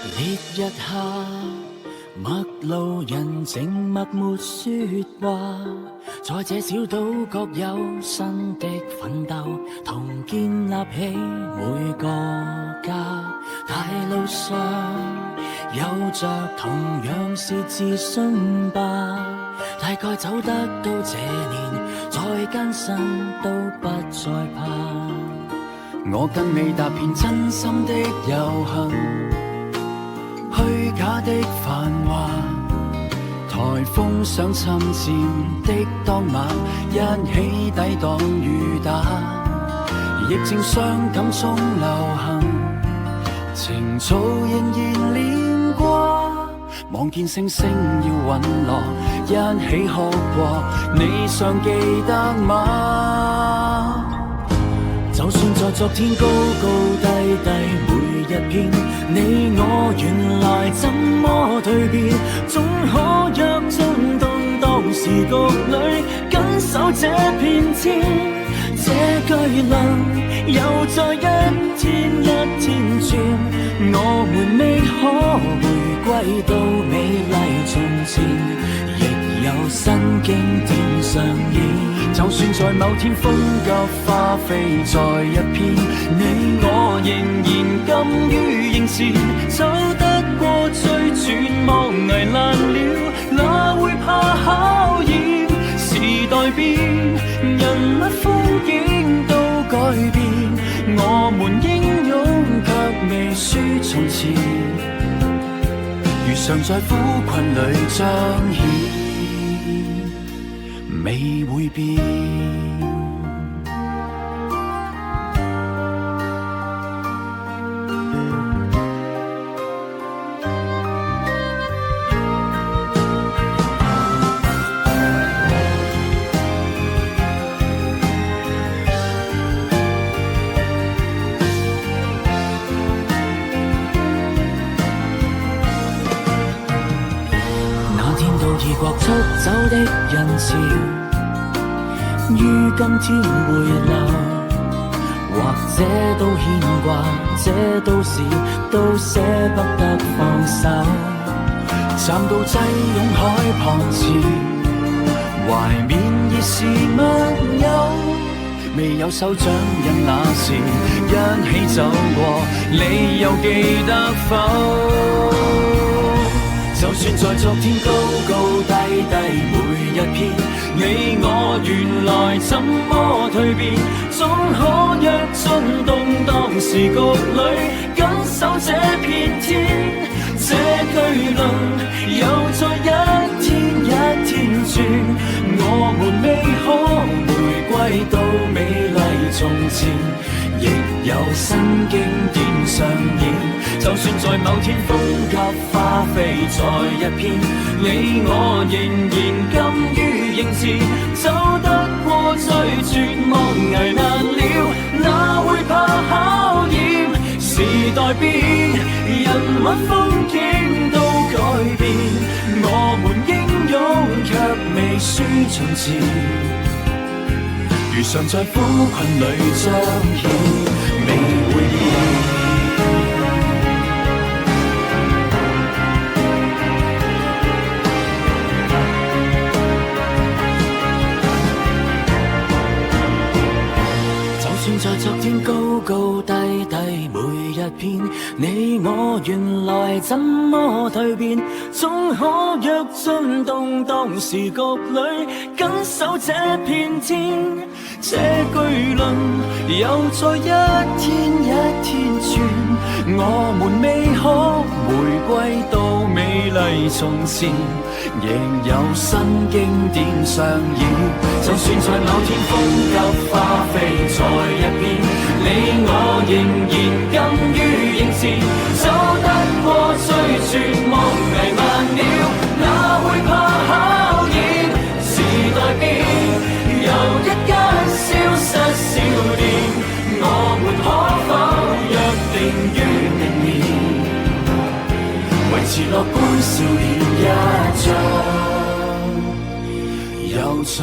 烈日下，陌路人靜默沒說話，在這小島各有新的奮鬥，同建立起每個家。大路上有着同樣是自信吧，大概走得到這年，再艱辛都不再怕。我跟你踏遍真心的遊行，虛假的繁華，颱風想侵佔的當晚，一起抵擋雨打。疫症傷感中流行，情操仍然連掛。望見星星要隕落，一起哭過，你尚記得嗎？就算在昨天高高低低每一篇，你我原來怎麼蛻變，總可躍進動盪時局裏，緊守這片天。這巨輪又再一天一天轉，我們未可回歸到美麗從前，亦有新經典上演。就算在某天風急花飛在一片，你我仍然甘於迎前，走得過最絕望危難了，哪會怕考驗？時代變，人物風景都改變，我們英勇卻未輸從前，如常在苦困裏彰顯，未會變。異國出走的人潮，於今天回流，或者都牽掛，這都是都捨不得放手。站到擠擁海旁前，懷緬已是密友，未有手掌印那時一起走過，你又記得否？就算在昨天高高低低每一篇，你我原來怎麼蛻變，總可躍進動盪時局裏，緊守這片天。這巨輪又再一天一天轉，我們未可回歸到美麗從前，亦有新經典上演。就算在某天風急花飛在一片，你我仍然甘於迎前，走得過最絕望危難了，哪會怕考驗？時代變，人物風景都改變，我們英勇卻未輸從前，如常在苦困裏彰顯，未會變。在昨天高高低低每一篇，你我原來怎麼蛻變，總可躍進動盪時局裏，緊守這片天。這巨輪又再一天一天轉，我們未可回歸到美麗從前，仍有新經典上演。就算在某天風急花飛在一片，你我仍然甘於迎前，走得過最絕望危難了，哪會怕考驗？時代變，由一間消失少年，我們可否約定於明年，維持樂觀少年一張，又再